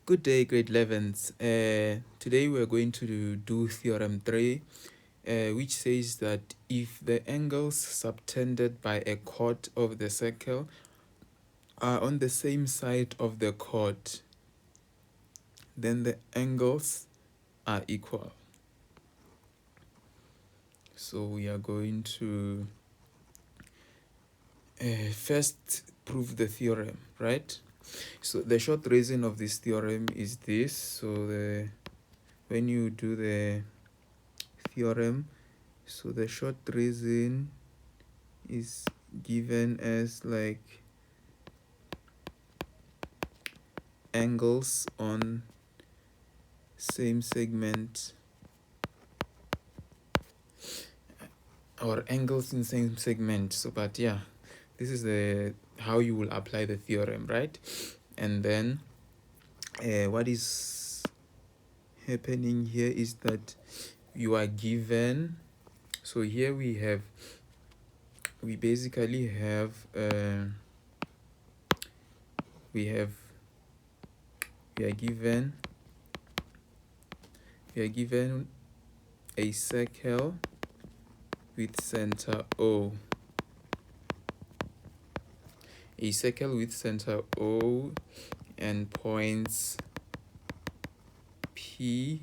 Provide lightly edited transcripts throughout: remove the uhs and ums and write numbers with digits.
Good day, grade 11s. Today we're going to do Theorem 3, which says that if the angles subtended by a chord of the circle are on the same side of the chord, then the angles are equal. So we are going to first prove the theorem, right? So the short reason of this theorem is this. So when you do the theorem, so the short reason is given as like angles on same segment or angles in same segment. So but yeah, this is the how you will apply the theorem, right? And then what is happening here is that you are given, so here we basically have we are given a circle with center O. A circle with center O and points P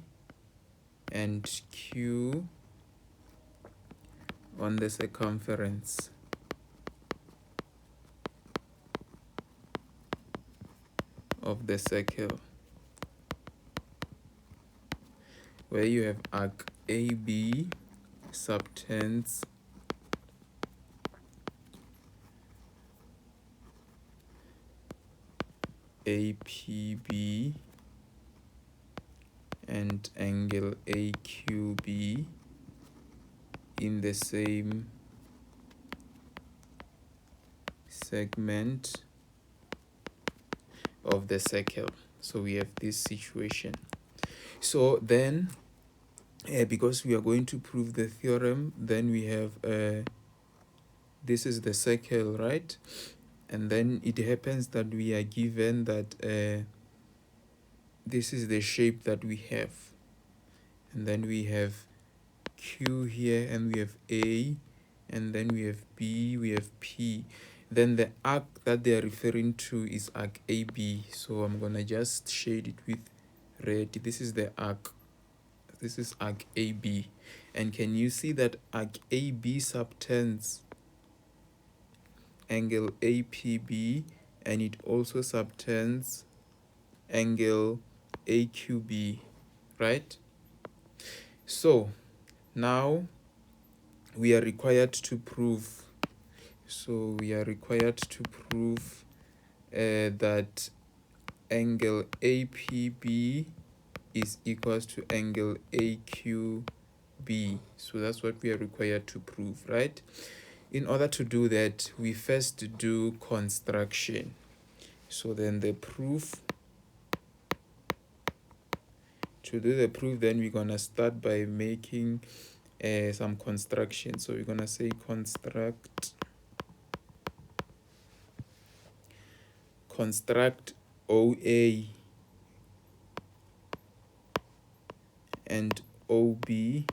and Q on the circumference of the circle, where you have arc AB subtends APB and angle AQB in the same segment of the circle. So we have this situation. So then because we are going to prove the theorem, then we have this is the circle, right? And then it happens that we are given that this is the shape that we have, and then we have Q here, and we have A, and then we have B, we have P. Then the arc that they are referring to is arc AB. So I'm gonna just shade it with red. This is the arc. This is arc AB. And can you see that arc AB subtends angle APB, and it also subtends angle AQB, right? So now we are required to prove. So we are required to prove that angle APB is equals to angle AQB. So that's what we are required to prove, right? In order to do that, we first do construction. So then the proof, to do the proof, then we're gonna start by making some construction. So we're gonna say construct OA and OB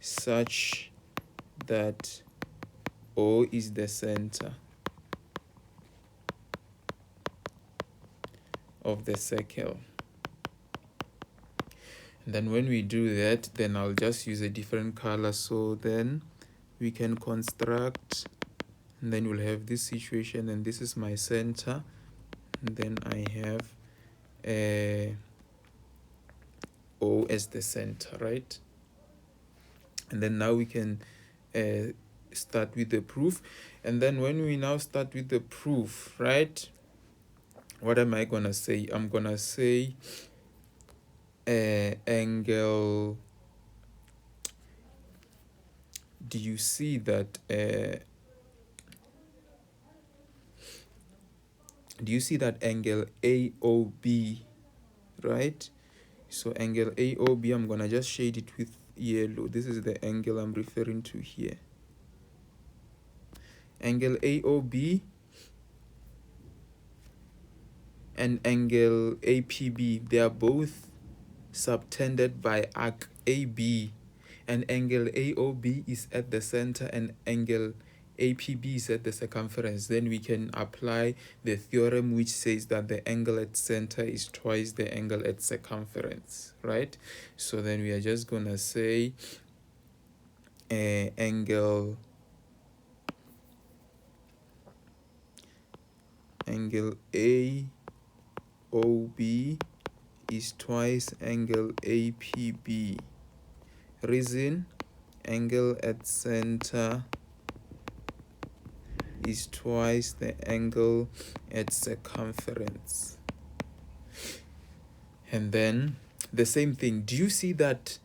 such that O is the center of the circle. And then when we do that, then I'll just use a different color. So then we can construct, and then we'll have this situation, and this is my center, and then I have O as the center, right? And then now we can start with the proof. And then when we now start with the proof, right, what am I gonna say? I'm gonna say angle, do you see that angle AOB, right? So angle AOB, I'm gonna just shade it with yellow. This is the angle I'm referring to here. Angle AOB and angle APB, they are both subtended by arc AB, and angle AOB is at the center and angle APB is at the circumference, then we can apply the theorem which says that the angle at center is twice the angle at circumference, right? So then we are just gonna say angle AOB is twice angle APB. Reason, angle at center is twice the angle at circumference. And then the same thing, do you see that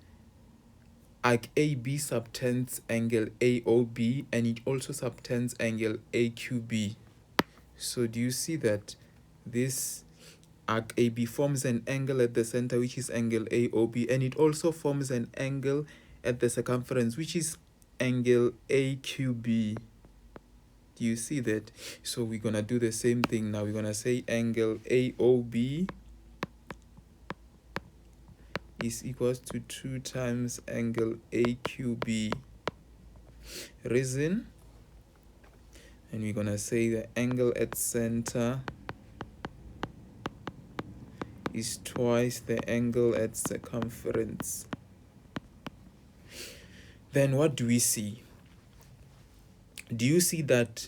arc AB subtends angle AOB and it also subtends angle AQB? So do you see that this arc AB forms an angle at the center, which is angle AOB, and it also forms an angle at the circumference, which is angle AQB? Do you see that? So we're gonna do the same thing now. We're gonna say angle AOB is equals to 2 times angle AQB. Reason, and we're gonna say the angle at center is twice the angle at circumference. Then what do we see? Do you see that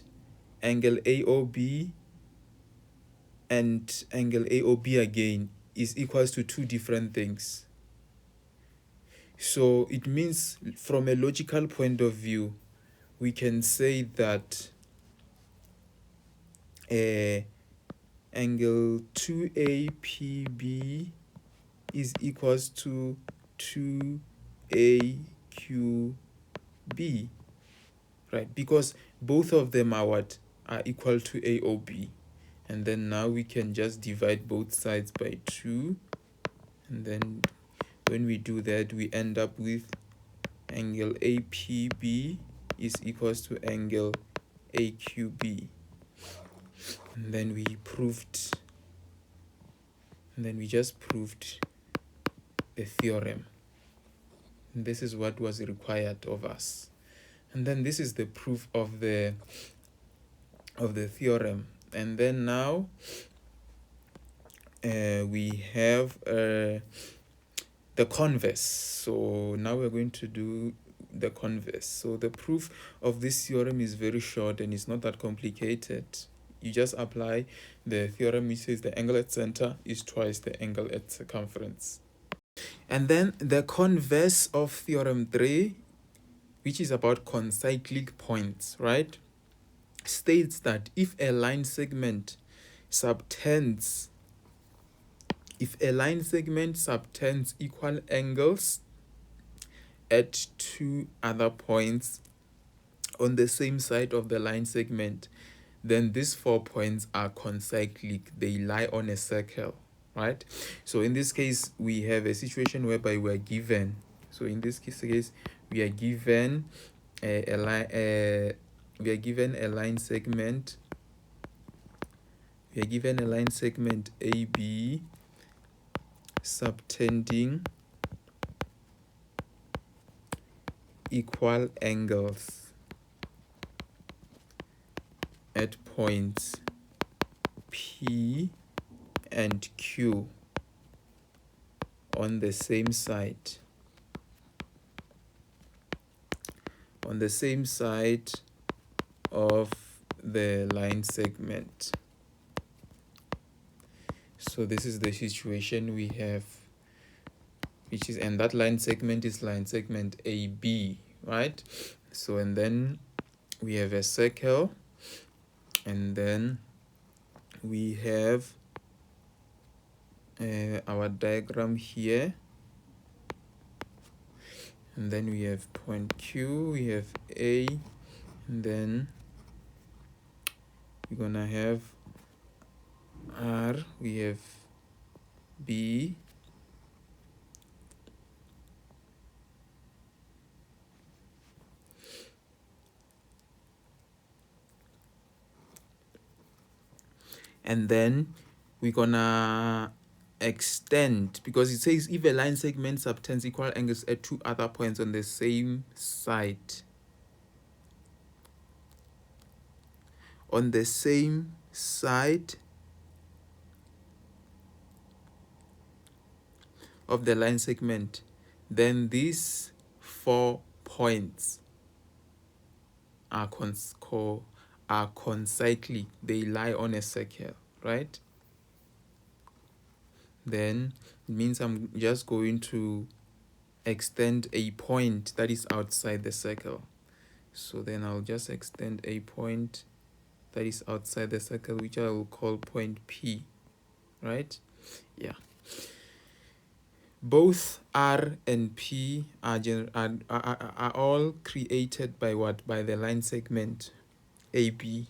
angle AOB and angle AOB again is equals to two different things? So it means from a logical point of view, we can say that angle 2APB is equals to 2AQB, right? Because both of them are what? Are equal to AOB. And then now we can just divide both sides by 2. And then when we do that, we end up with angle APB is equals to angle AQB. And then we just proved the theorem. And this is what was required of us. And then this is the proof of the theorem. And then now we have the converse. So now we're going to do the converse. So the proof of this theorem is very short and it's not that complicated. You just apply the theorem which says the angle at center is twice the angle at circumference. And then the converse of theorem 3, which is about concyclic points, right, states that if a line segment subtends equal angles at two other points on the same side of the line segment, then these 4 points are concyclic. They lie on a circle, right? So in this case, we have a situation whereby we are given. So in this case, we are given a line segment. We are given a line segment AB subtending equal angles at points P and Q on the same side. On the same side of the line segment. So this is the situation we have, which is, and that line segment is line segment AB, right? So, and then we have a circle, and then we have our diagram here, and then we have point Q, we have A, and then we're gonna have R, we have B, and then we're gonna extend, because it says if a line segment subtends equal angles at two other points on the same side, of the line segment, then these 4 points are concyclic, they lie on a circle, right? Then it means I'm just going to extend a point that is outside the circle. So then I'll just extend a point that is outside the circle, which I will call point P, right? Yeah. Both R and P are all created by what? By the line segment AB.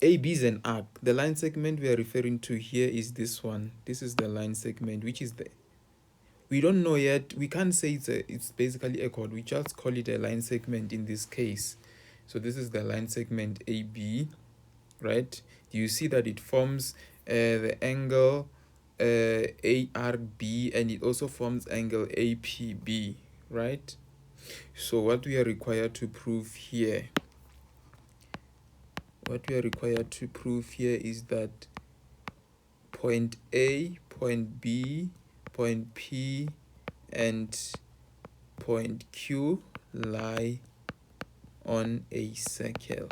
AB is an arc. The line segment we are referring to here is this one. This is the line segment, which is we don't know yet. We can't say it's basically a chord. We just call it a line segment in this case. So this is the line segment AB, right? You see that it forms the angle ARB, and it also forms angle APB, right? So what we are required to prove here, is that point A, point B, point P, and point Q lie on a circle.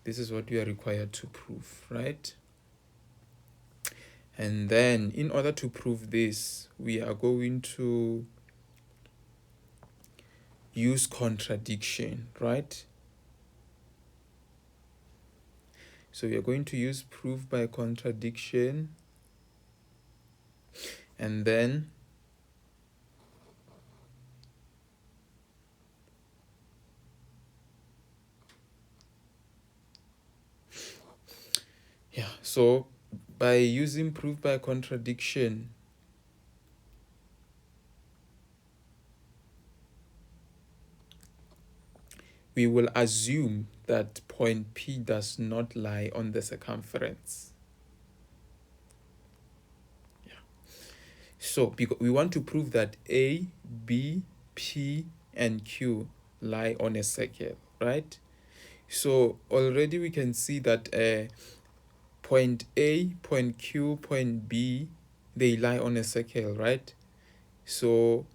This is what we are required to prove, right? And then in order to prove this, we are going to use contradiction, right? So we are going to use proof by contradiction, and then so by using proof by contradiction, we will assume that point P does not lie on the circumference. So because we want to prove that A, B, P, and Q lie on a circle, right? So already we can see that point A, point Q, point B, they lie on a circle, right? So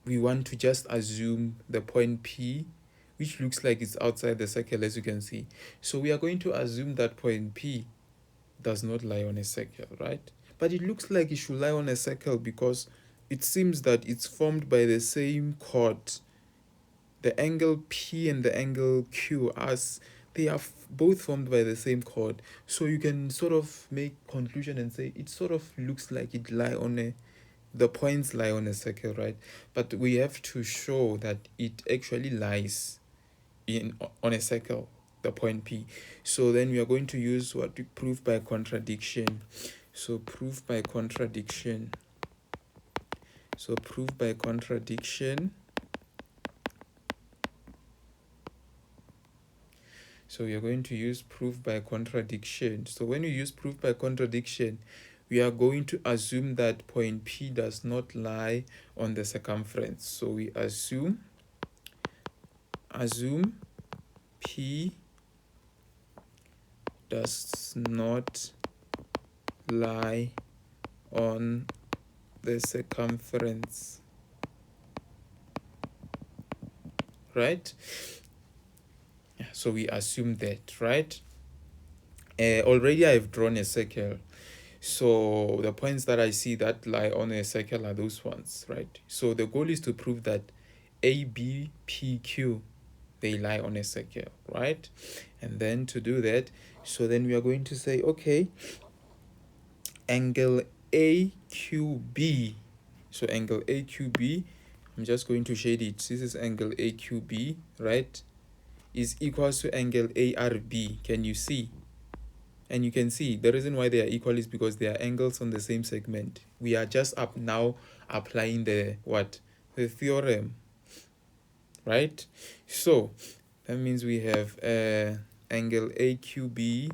we want to just assume the point P, which looks like it's outside the circle, as you can see. So we are going to assume that point P does not lie on a circle, right? But it looks like it should lie on a circle because it seems that it's formed by the same chord. The angle P and the angle Q, as they are both formed by the same chord. So you can sort of make conclusion and say it sort of looks like it lie on the points lie on a circle, right? But we have to show that it actually lies on a circle, the point P. So then we are going to use what we prove by contradiction. So proof by contradiction. So we are going to use proof by contradiction. So when we use proof by contradiction, we are going to assume that point P does not lie on the circumference. So we assume P does not lie on the circumference, right? So we assume that, right? Already I've drawn a circle. So the points that I see that lie on a circle are those ones, right? So the goal is to prove that A, B, P, Q, they lie on a circle, right? And then to do that, so then we are going to say, okay, angle AQB. So angle AQB, I'm just going to shade it. This is angle AQB, right? Is equals to angle ARB. Can you see? And you can see the reason why they are equal is because they are angles on the same segment. We are just now applying the theorem, right? So that means we have angle AQB,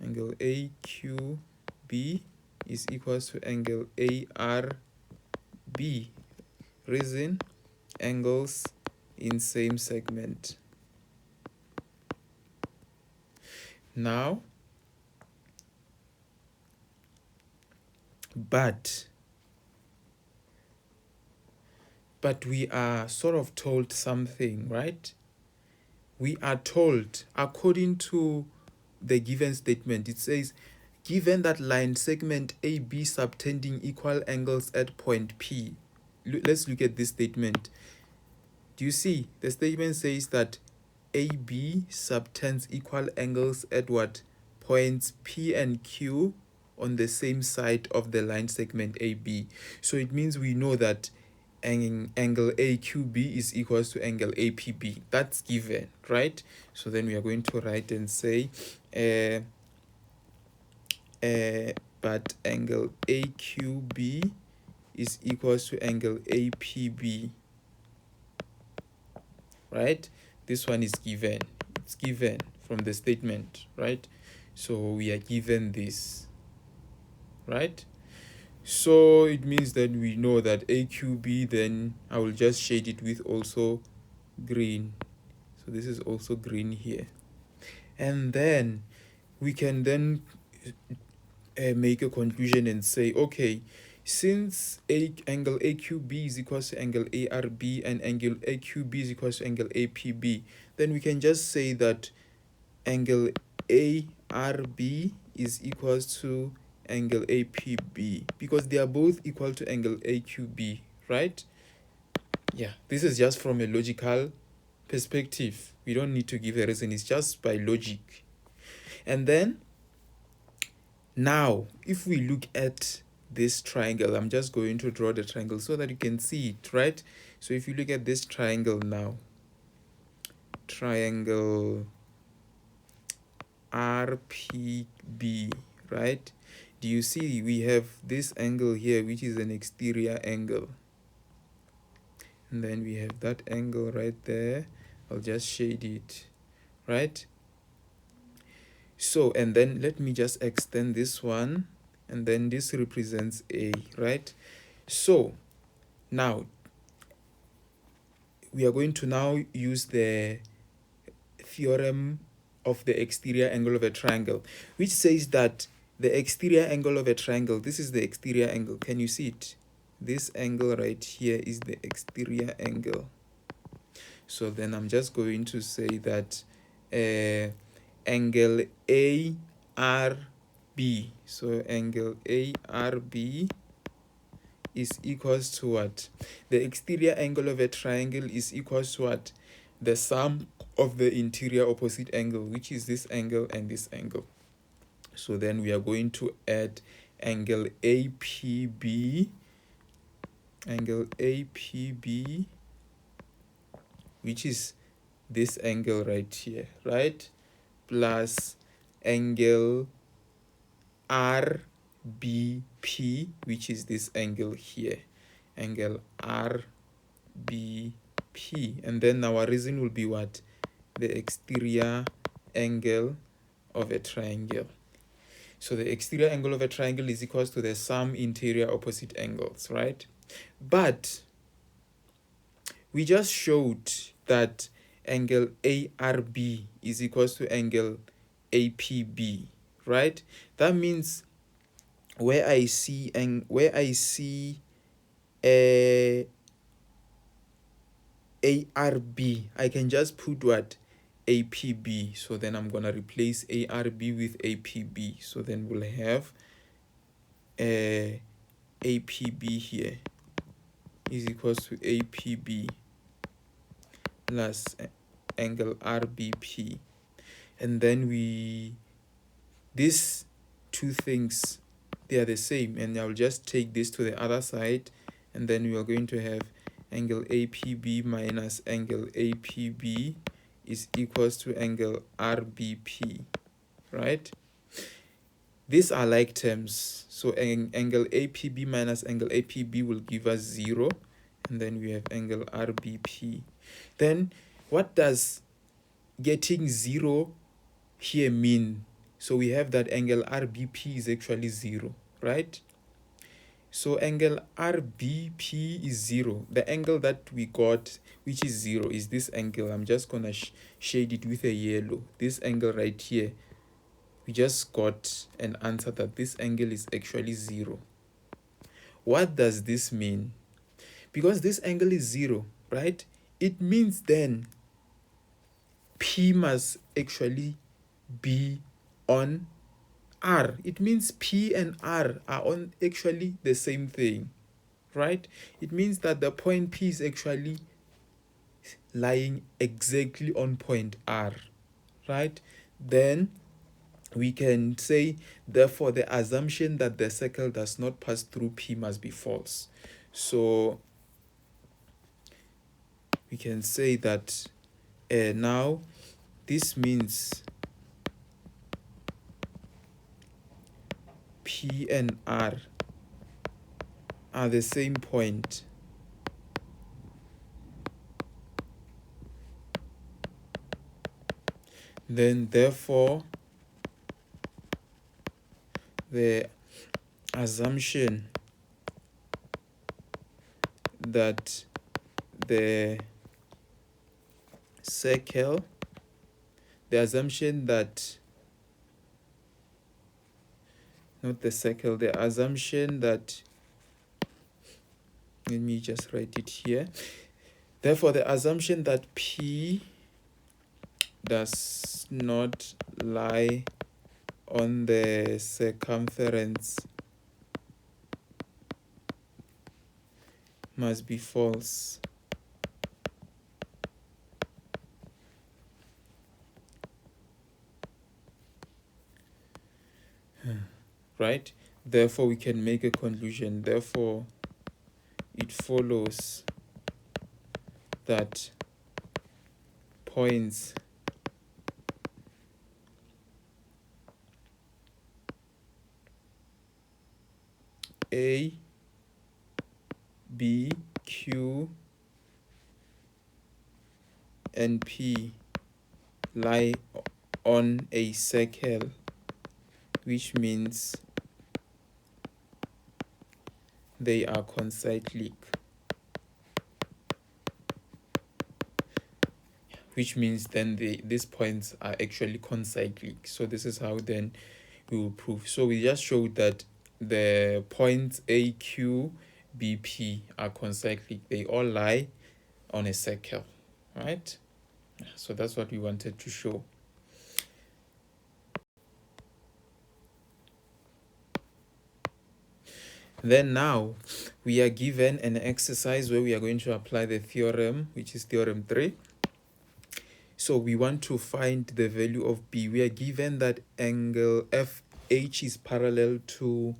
angle AQB is equals to angle ARB. Reason, angles in same segment. Now, but we are sort of told something, right? We are told, according to the given statement, it says, given that line segment AB subtending equal angles at point P. Let's look at this statement. Do you see? The statement says that AB subtends equal angles at what? Points P and Q on the same side of the line segment AB. So it means we know that angle AQB is equals to angle APB. That's given, right? So then we are going to write and say but angle AQB is equals to angle APB, right? This one is given. It's given from the statement, right? So we are given this, right? So it means that we know that AQB, then I will just shade it with also green. So this is also green here. And then we can then make a conclusion and say, okay, since angle AQB is equals to angle ARB and angle AQB is equals to angle APB, then we can just say that angle ARB is equals to angle APB because they are both equal to angle AQB, right? Yeah, this is just from a logical perspective. We don't need to give a reason, it's just by logic. And then now if we look at this triangle, I'm just going to draw the triangle so that you can see it, right? So if you look at this triangle now, triangle RPB, right? Do you see we have this angle here, which is an exterior angle, and then we have that angle right there. I'll just shade it, right? So, and then let me just extend this one, and then this represents A, right? So now we are going to now use the theorem of the exterior angle of a triangle, which says that the exterior angle of a triangle, this is the exterior angle. Can you see it? This angle right here is the exterior angle. So then I'm just going to say that angle ARB, so angle ARB is equals to what? The exterior angle of a triangle is equals to what? The sum of the interior opposite angle, which is this angle and this angle. So then we are going to add angle APB, which is this angle right here, right? Plus angle RBP, which is this angle here, angle RBP. And then our reason will be what? The exterior angle of a triangle. So the exterior angle of a triangle is equals to the sum interior opposite angles, right? But we just showed that angle ARB is equals to angle APB, right? That means where I see ARB, I can just put what? APB. So then I'm gonna replace ARB with APB. So then we'll have APB here is equals to APB plus angle RBP. And then these two things, they are the same, and I'll just take this to the other side, and then we are going to have angle APB minus angle APB is equals to angle RBP, right? These are like terms, so angle APB minus angle APB will give us 0, and then we have angle RBP. Then what does getting 0 here mean? So we have that angle RBP is actually 0, right? So angle RBP is 0. The angle that we got, which is 0, is this angle. I'm just gonna shade it with a yellow. This angle right here, we just got an answer that this angle is actually 0. What does this mean? Because this angle is 0, right? It means then P must actually be on R. It means P and R are on actually the same thing, right? It means that the point P is actually lying exactly on point R, right? Then we can say, therefore, the assumption that the circle does not pass through P must be false. So we can say that now this means P and R are the same point. Then therefore the assumption that the circle, the assumption that, not the circle, the assumption that, let me just write it here. Therefore, the assumption that P does not lie on the circumference must be false. Right? Therefore, we can make a conclusion. Therefore, it follows that points A, B, Q, and P lie on a circle, which means they are concyclic, which means then these points are actually concyclic. So this is how then we will prove. So we just showed that the points A, Q, B, P are concyclic. They all lie on a circle, right? So that's what we wanted to show. Then now we are given an exercise where we are going to apply the theorem, which is theorem 3. So we want to find the value of B. We are given that angle FH is parallel to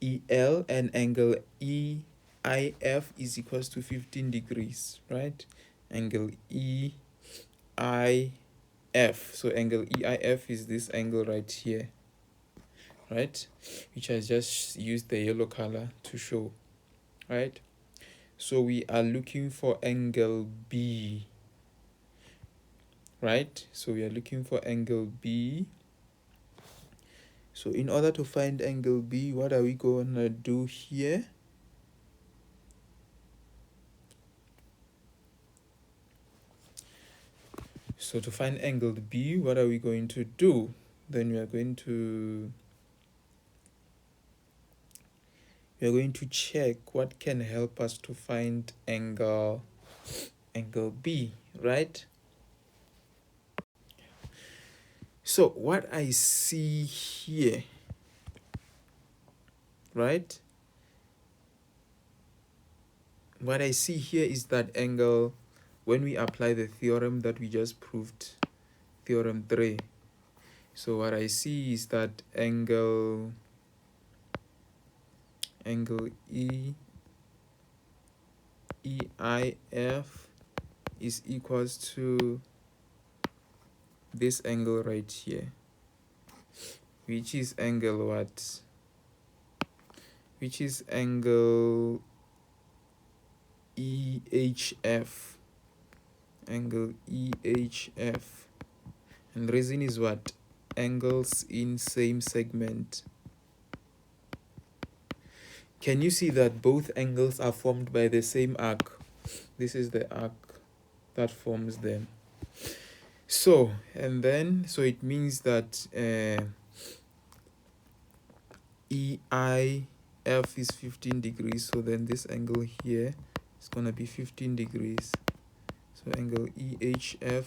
EL and angle EIF is equals to 15 degrees, right? Angle EIF. So angle EIF is this angle right here, right? Which I just used the yellow color to show, right? So we are looking for angle B, right? So we are looking for angle B. So in order to find angle B, what are we gonna do here? So to find angle B, what are we going to do? Then we are going to check what can help us to find angle B, right? So what I see here, right? What I see here is that angle, when we apply the theorem that we just proved, theorem 3. So what I see is that angle EIF is equals to this angle right here, which is angle what? Which is angle EHF. Angle EHF. And the reason is what? angles in same segment. Can you see that both angles are formed by the same arc? This is the arc that forms them. So, and then, so it means that EIF is 15 degrees. So then this angle here is going to be 15 degrees. So angle EHF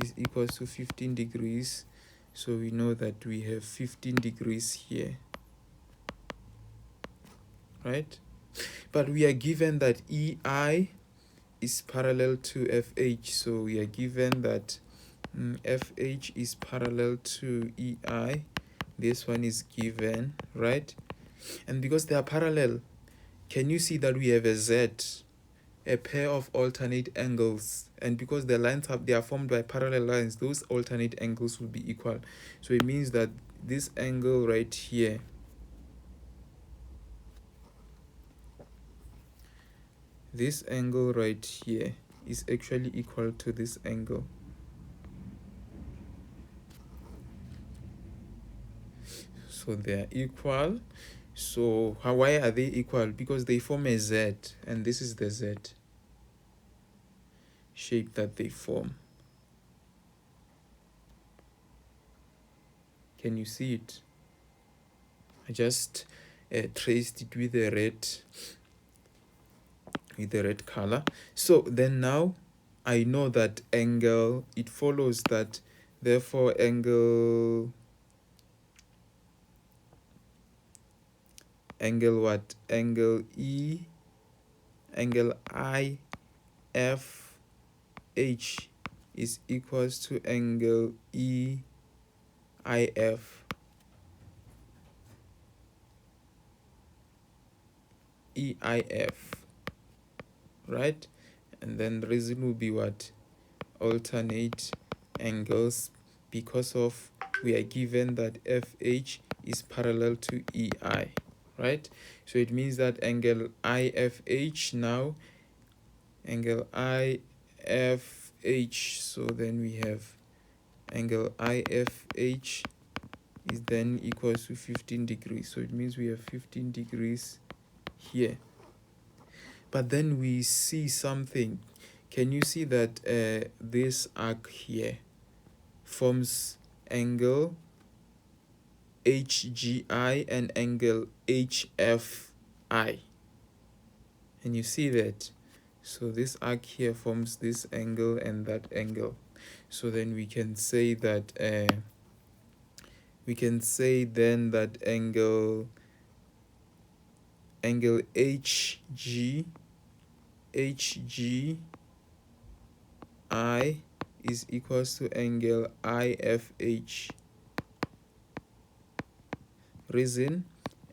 is equals to 15 degrees. So we know that we have 15 degrees here, right? But we are given that EI is parallel to FH. So we are given that FH is parallel to EI. This one is given, right? And because they are parallel, can you see that we have a Z, a pair of alternate angles? And because the lines they are formed by parallel lines, those alternate angles will be equal. So it means that this angle right here, this angle right here is actually equal to this angle. So they are equal. So why are they equal? Because they form a Z, and this is the Z shape that they form. Can you see it? I just traced it with the red color. So then now I know that angle, it follows that therefore angle what? Angle IFH is equals to angle EIF. Right? And then the reason will be what? Alternate angles, because of we are given that FH is parallel to EI, right? So it means that angle IFH now, angle IFH, so then we have angle IFH is then equals to 15 degrees. So it means we have 15 degrees here. But then we see something. Can you see that this arc here forms angle HGI and angle HFI? And you see that? So this arc here forms this angle and that angle. So then we can say that angle HGI is equals to angle IFH. Reason,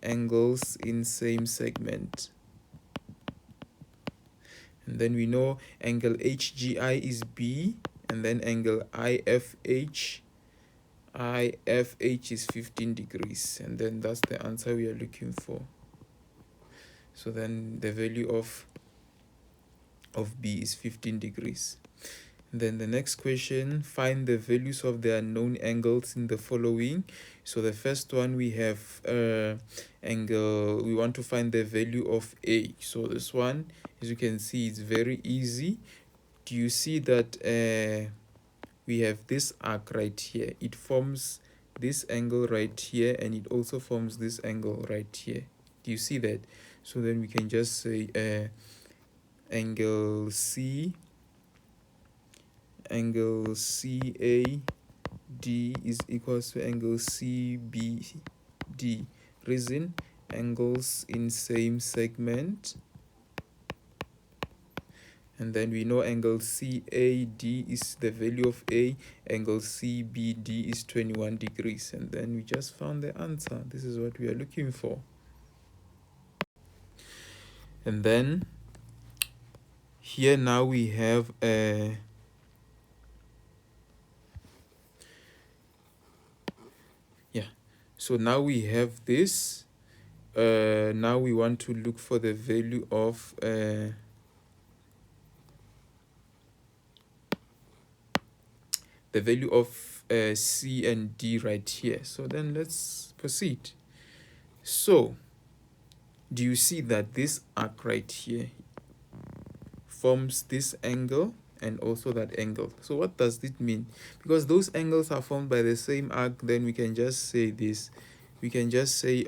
angles in same segment. And then we know angle HGI is B, and then angle IFH is 15 degrees, and then that's the answer we are looking for. So then the value of B is 15 degrees. And then the next question, find the values of the unknown angles in the following. So the first one, we have angle, we want to find the value of A. So this one, as you can see, it's very easy. Do you see that we have this arc right here? It forms this angle right here, and it also forms this angle right here. Do you see that? So then we can just say angle CAD is equals to angle CBD. Reason, angles in same segment. And then we know angle CAD is the value of A, angle CBD is 21 degrees. And then we just found the answer. This is what we are looking for. And then here now we have so now we have this. Now we want to look for the value of C and D right here. So then let's proceed. So do you see that this arc right here forms this angle and also that angle? So what does it mean? Because those angles are formed by the same arc, then we can just say this. We can just say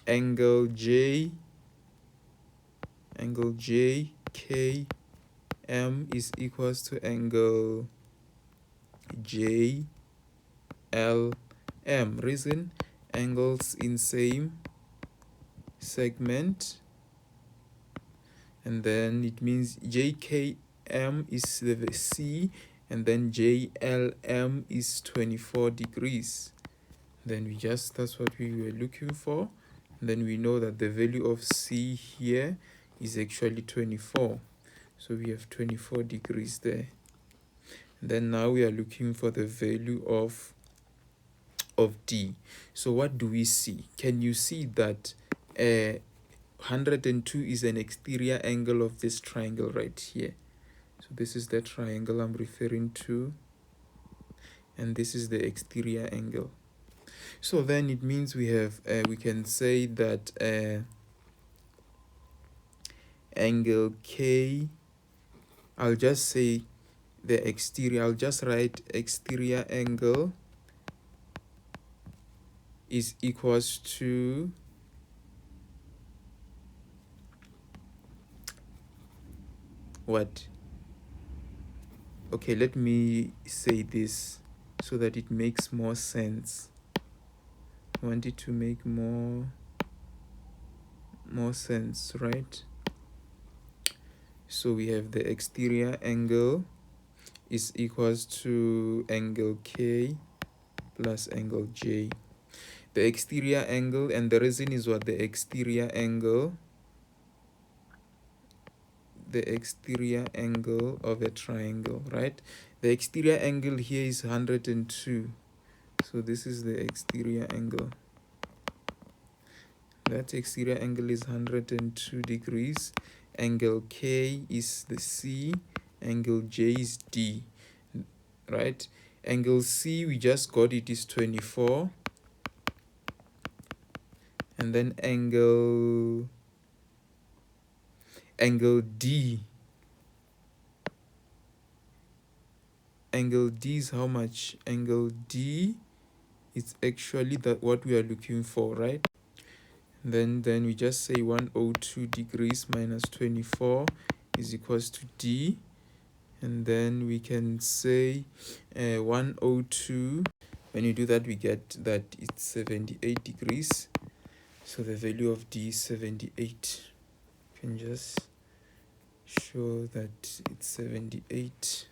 angle JKM is equals to angle JLM. Reason, angles in same segment, and then it means JKM is the C, and then JLM is 24 degrees. Then we just, that's what we were looking for. And then we know that the value of C here is actually 24. So we have 24 degrees there. And then now we are looking for the value of D. So what do we see? Can you see that 102 is an exterior angle of this triangle right here? So this is the triangle I'm referring to, and this is the exterior angle. So then it means we have we can say that angle K, I'll just say the exterior, I'll just write exterior angle is equals to what? Okay, let me say this so that it makes more sense. I want it to make more sense, right? So we have the exterior angle is equals to angle K plus angle J. The exterior angle, and the reason is what? The exterior angle of a triangle, right? The exterior angle here is 102. So this is the exterior angle. That exterior angle is 102 degrees. Angle K is the C. Angle J is D, right? Angle C, we just got it, is 24. And then angle D. Angle D is how much? Angle D is actually that what we are looking for, right? Then we just say 102 degrees minus 24 is equals to D. And then we can say 102. When you do that, we get that it's 78 degrees. So the value of D is 78. You can just show that it's 78.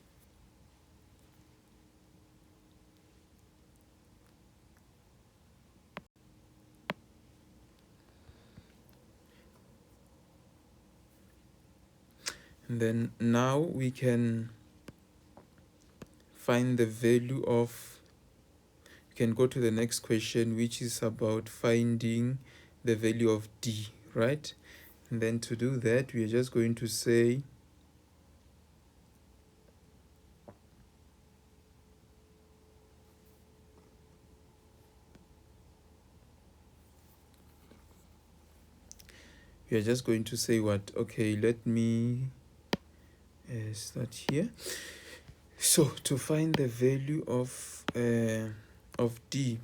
And then now we can find the value of, we can go to the next question, which is about finding the value of D, right? And then to do that, we are just going to say what? Okay, let me start here. So to find the value of D,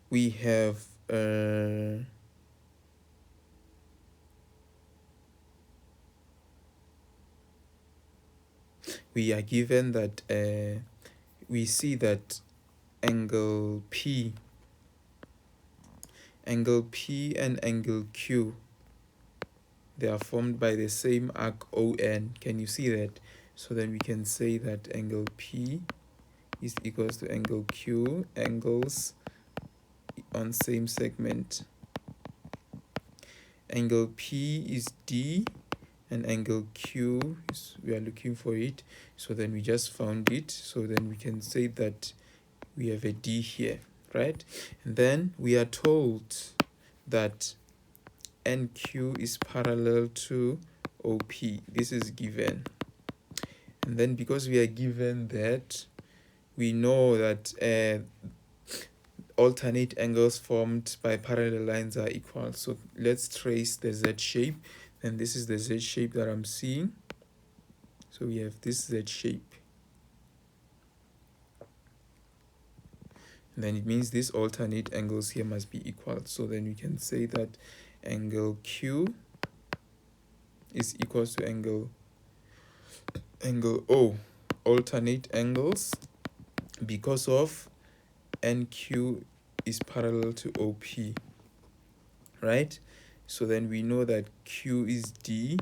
we have we are given that we see that angle P and angle Q, they are formed by the same arc ON. Can you see that? So then we can say that angle P is equals to angle Q, angles on same segment. Angle P is D, and angle Q is, we are looking for it. So then we just found it. So then we can say that we have a D here, right? And then we are told that NQ is parallel to OP. This is given. And then because we are given that, we know that alternate angles formed by parallel lines are equal. So let's trace the Z shape. And this is the Z shape that I'm seeing. So we have this Z shape. And then it means these alternate angles here must be equal. So then we can say that angle Q is equals to angle O. Alternate angles because of NQ is parallel to OP, right? So then we know that Q is D,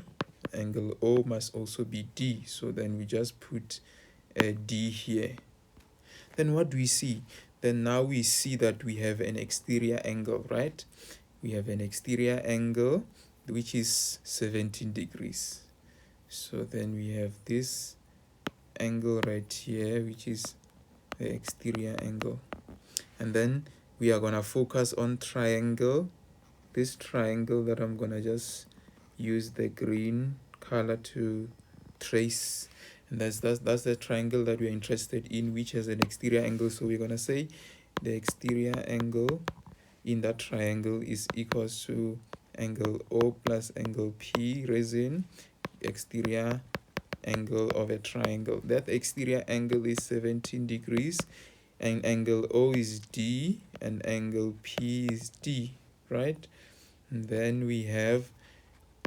angle O must also be D. So then we just put a D here. Then what do we see? Then now we see that we have an exterior angle, right? We have an exterior angle which is 17 degrees. So then we have this angle right here, which is the exterior angle. And then we are gonna focus on triangle. This triangle that I'm gonna just use the green color to trace. And that's the triangle that we're interested in, which has an exterior angle. So we're gonna say the exterior angle in that triangle is equals to angle O plus angle P raising exterior angle of a triangle. That exterior angle is 17 degrees, and angle O is D and angle P is D, right? And then we have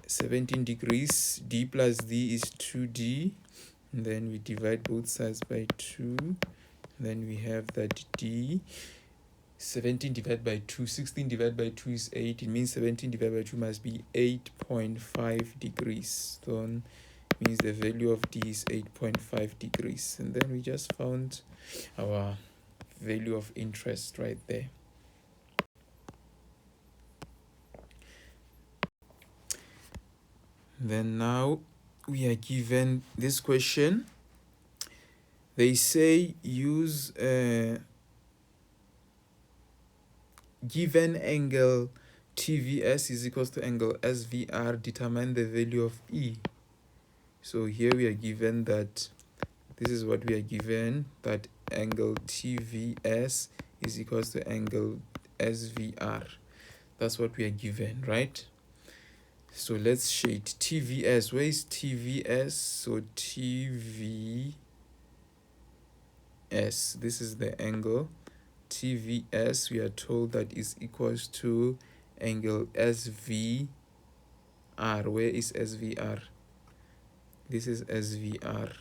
17 degrees, D plus D is 2D, and then we divide both sides by 2, then we have that D. 17 divided by 2, 16 divided by 2 is 8. It means 17 divided by 2 must be 8.5 degrees. So it means the value of D is 8.5 degrees. And then we just found our value of interest right there. Then now we are given this question. They say use given angle TVS is equals to angle SVR, determine the value of E. So here we are given that this is what we are given, that angle TVS is equals to angle SVR. That's what we are given, right? So let's shade TVS. Where is TVS? So TVS, this is the angle. TVS, we are told that is equals to angle SVR. Where is SVR? This is SVR.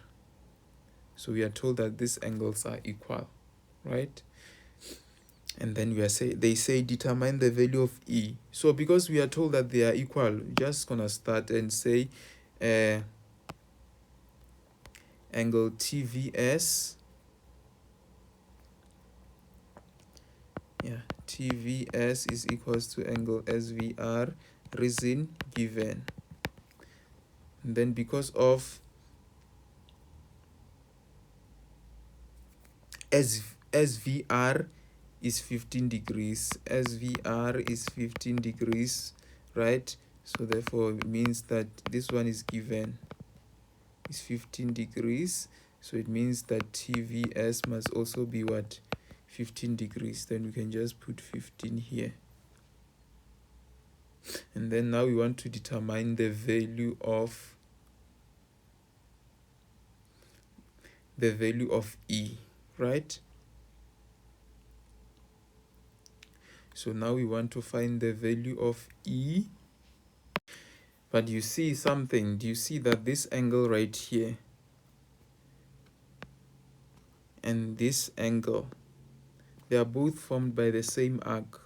So we are told that these angles are equal, right? And then they say determine the value of E. So because we are told that they are equal, we're just gonna start and say angle TVS. TVS is equals to angle SVR, reason given. And then because of SVR is 15 degrees, SVR is 15 degrees, right? So therefore it means that this one is given is 15 degrees. So it means that TVS must also be what? 15 degrees. Then we can just put 15 here. And then now we want to determine the value of E, right? So now we want to find the value of E. But you see something. Do you see that this angle right here and this angle, they are both formed by the same arc.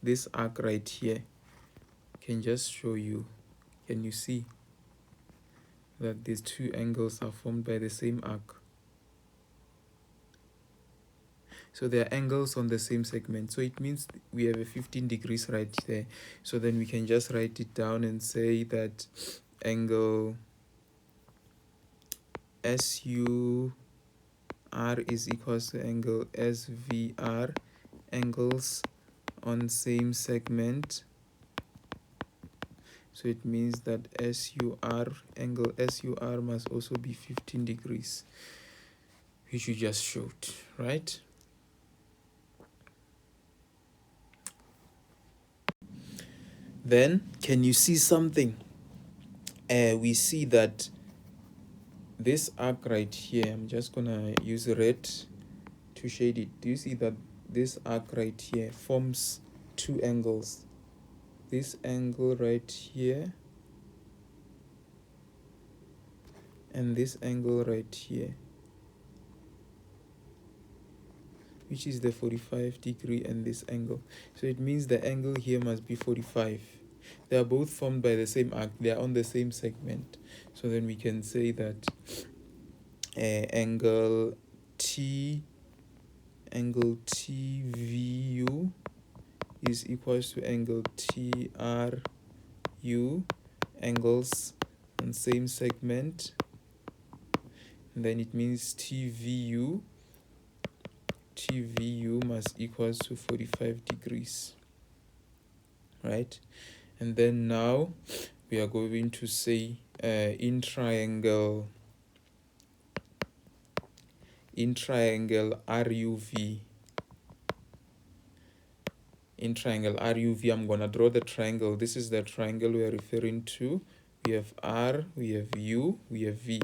This arc right here. Can just show you. Can you see that these two angles are formed by the same arc? So they are angles on the same segment. So it means we have a 15 degrees right there. So then we can just write it down and say that angle SUR is equals to angle SVR, angles on same segment. So it means that angle SUR must also be 15 degrees, which you just showed, right? Then, can you see something? We see that this arc right here, I'm just gonna use red to shade it. Do you see that this arc right here forms two angles? This angle right here and this angle right here, which is the 45 degree, and this angle. So it means the angle here must be 45. They are both formed by the same arc. They are on the same segment. So then we can say that angle TVU is equals to angle TRU, angles on same segment. And then it means TVU must equals to 45 degrees, right? And then now we are going to say in triangle RUV. In triangle RUV, I'm gonna draw the triangle. This is the triangle we are referring to. We have R, we have U, we have V.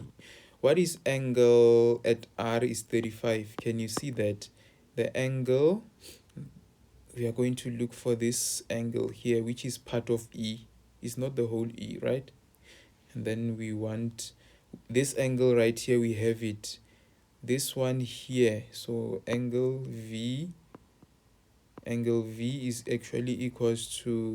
What is angle at R is 35. Can you see that? The angle, we are going to look for this angle here, which is part of E. It's not the whole E, right? And then we want this angle right here, we have it. This one here, so angle V is actually equals to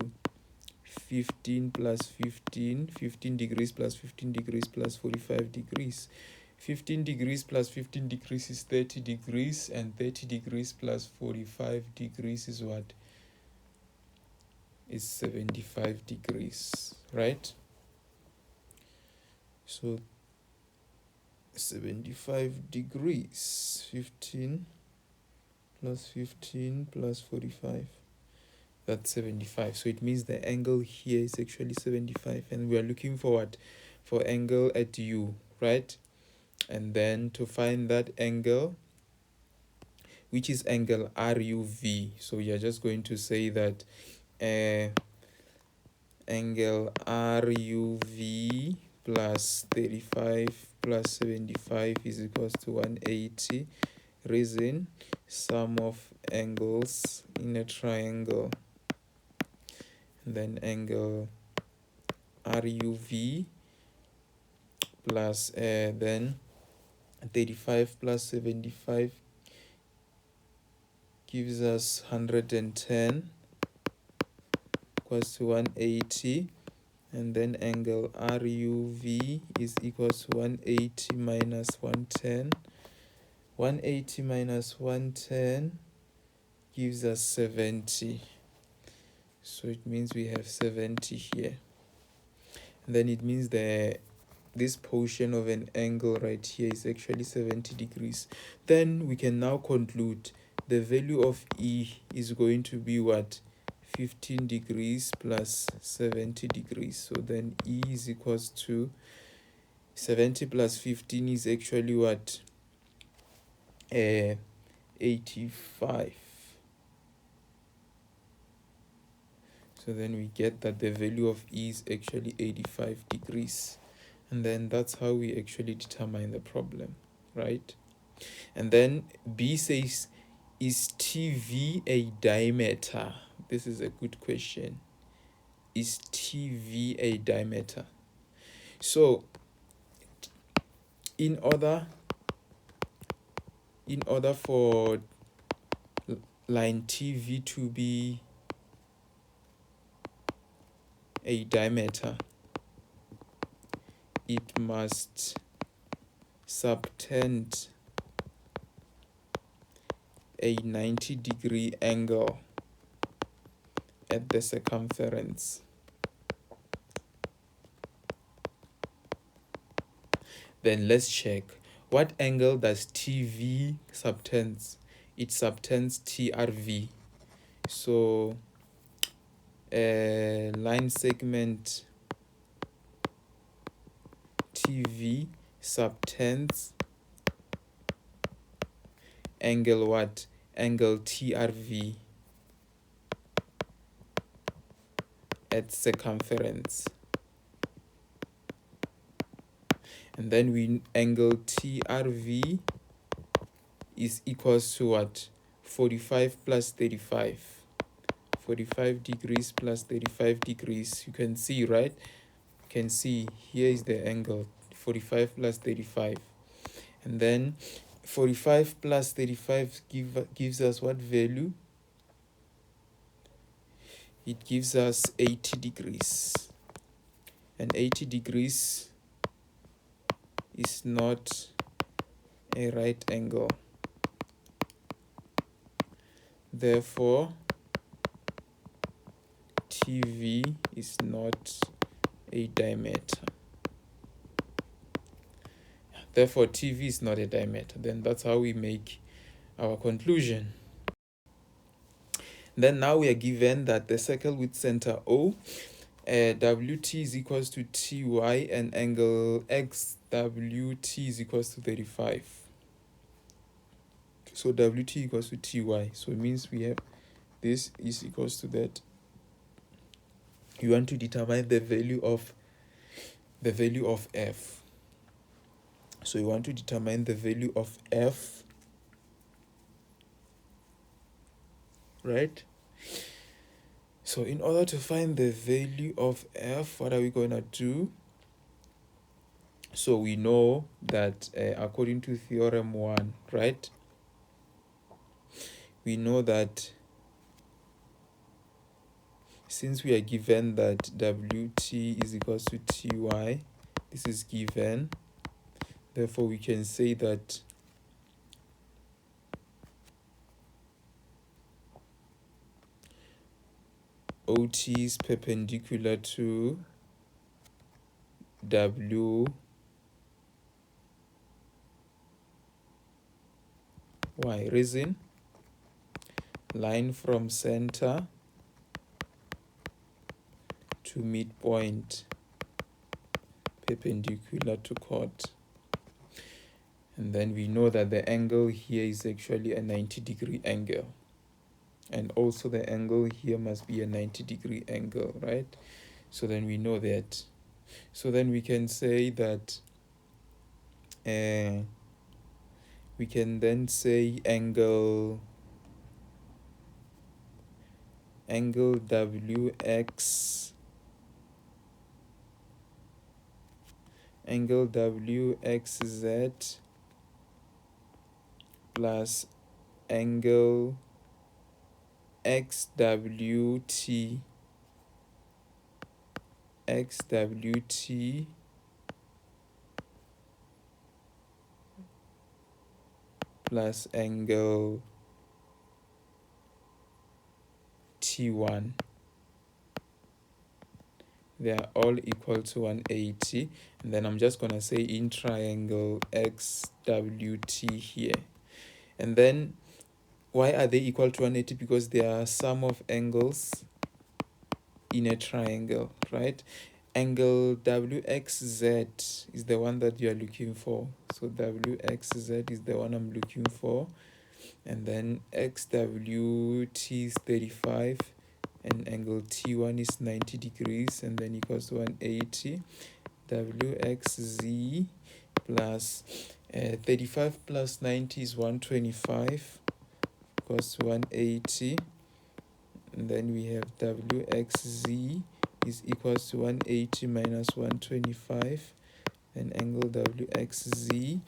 15 plus 15 degrees plus 15 degrees plus 45 degrees. 15 degrees plus 15 degrees is 30 degrees, and 30 degrees plus 45 degrees is what? Is 75 degrees, right? So 75 degrees, 15 plus 15 plus 45, that's 75. So it means the angle here is actually 75, and we are looking for what? For angle at U, right? And then to find that angle, which is angle RUV, so we are just going to say that angle RUV plus 35 plus 75 is equals to 180. Reason, sum of angles in a triangle. And then angle RUV plus then 35 plus 75 gives us 110 equals to 180, and then angle RUV is equals to 180 minus 110. 180 minus 110 gives us 70. So it means we have 70 here. And then it means this portion of an angle right here is actually 70 degrees. Then we can now conclude the value of E is going to be what? 15 degrees plus 70 degrees. So then E is equals to 70 plus 15 is actually what? 85. So then we get that the value of E is actually 85 degrees. And then that's how we actually determine the problem, right? And then B says, is TV a diameter? This is a good question. Is TV a diameter? So in order for line TV to be a diameter, it must subtend a 90-degree angle at the circumference. Then let's check. What angle does TV subtends? It subtends TRV. So line segment TV subtends angle what? Angle TRV at circumference. And then we angle TRV is equals to what? 45 plus 35. 45 degrees plus 35 degrees. You can see, right? You can see here is the angle 45 plus 35. And then 45 plus 35 gives us what value? It gives us 80 degrees. And 80 degrees is not a right angle. Therefore, TV is not a diameter. Therefore, TV is not a diameter. Then that's how we make our conclusion. Then now we are given that the circle with center O, WT is equals to TY, and angle XWT is equals to 35. So WT equals to TY. So it means we have this is equals to that. You want to determine the value of F. So you want to determine the value of F, right? So in order to find the value of F, what are we going to do? So we know that according to Theorem 1, right? We know that since we are given that WT is equals to TY, this is given. Therefore, we can say that OT is perpendicular to WY. Reason? Line from center to midpoint perpendicular to chord. And then we know that the angle here is actually a 90-degree angle. And also the angle here must be a 90-degree angle, right? So then we know that. So then we can say that we can then say angle WX, angle WXZ plus angle XWT plus angle T1. They are all equal to 180. And then I'm just going to say in triangle XWT here. And then why are they equal to 180? Because they are sum of angles in a triangle, right? Angle WXZ is the one that you are looking for. So WXZ is the one I'm looking for. And then XWT is 35. And angle T1 is 90 degrees, and then equals to 180. WXZ plus 35 plus 90 is 125, equals to 180. And then we have WXZ is equals to 180 minus 125. And angle WXZ,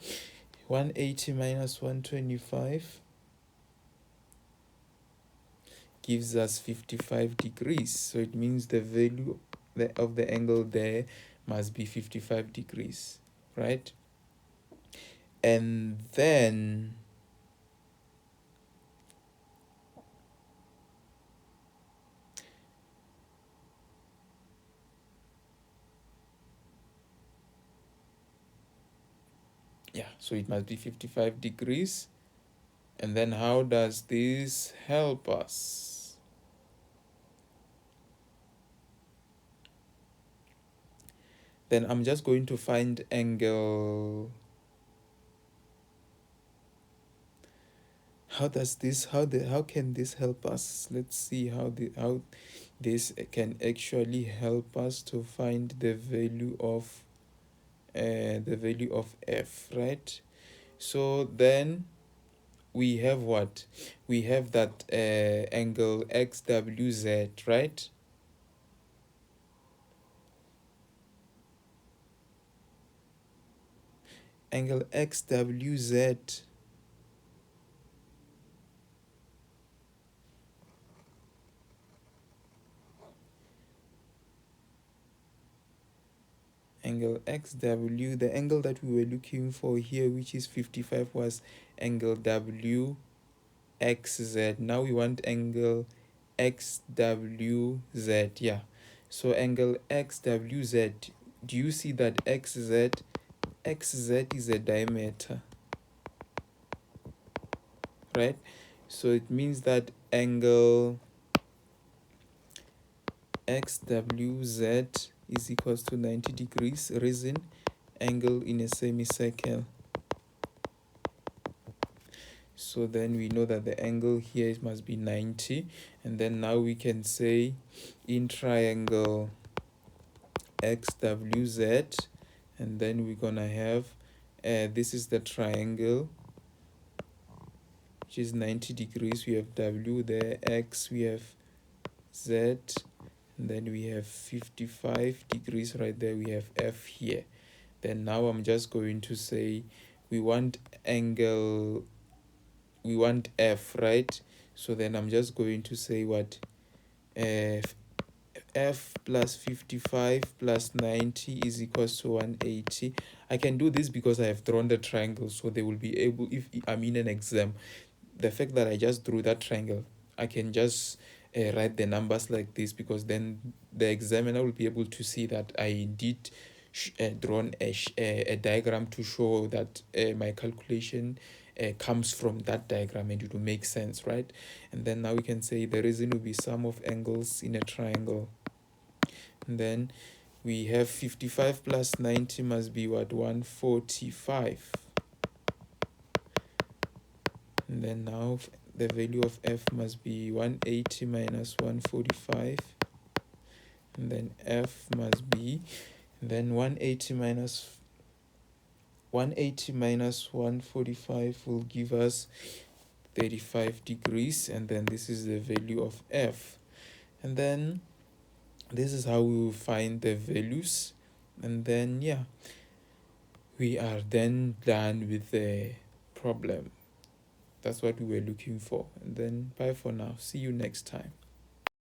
180 minus 125 gives us 55 degrees. So it means the value of the angle there must be 55 degrees, right? And then so it must be 55 degrees. And then how does this help us? Then I'm just going to find angle. How can this help us? Let's see how this can actually help us to find the value of f, right? So then we have what? We have that angle xwz, right? Angle xwz. Angle xw, the angle that we were looking for here, which is 55, was angle wxz. Now we want angle xwz. Yeah, so angle xwz, do you see that xz is a diameter, right? So it means that angle xwz is equals to 90 degrees, reason angle in a semicircle. So then we know that the angle here must be 90, and then now we can say in triangle xwz, and then we're gonna have this is the triangle, which is 90 degrees. We have w there, x, we have z, and then we have 55 degrees right there, we have f here. Then now I'm just going to say we want f, right? So then I'm just going to say what, f plus 55 plus 90 is equals to 180. I can do this because I have drawn the triangle, so they will be able, if I'm in an exam, the fact that I just drew that triangle, I can just write the numbers like this, because then the examiner will be able to see that I did drawn a diagram to show that my calculation comes from that diagram, and it will make sense, right? And then now we can say the reason will be sum of angles in a triangle. And then we have 55 plus 90 must be what, 145. And then now the value of f must be 180 minus 145, and then f must be, then 180 minus 145 will give us 35 degrees, and then this is the value of f. And then this is how we will find the values, and then yeah, we are then done with the problem. That's what we were looking for. And then bye for now. See you next time.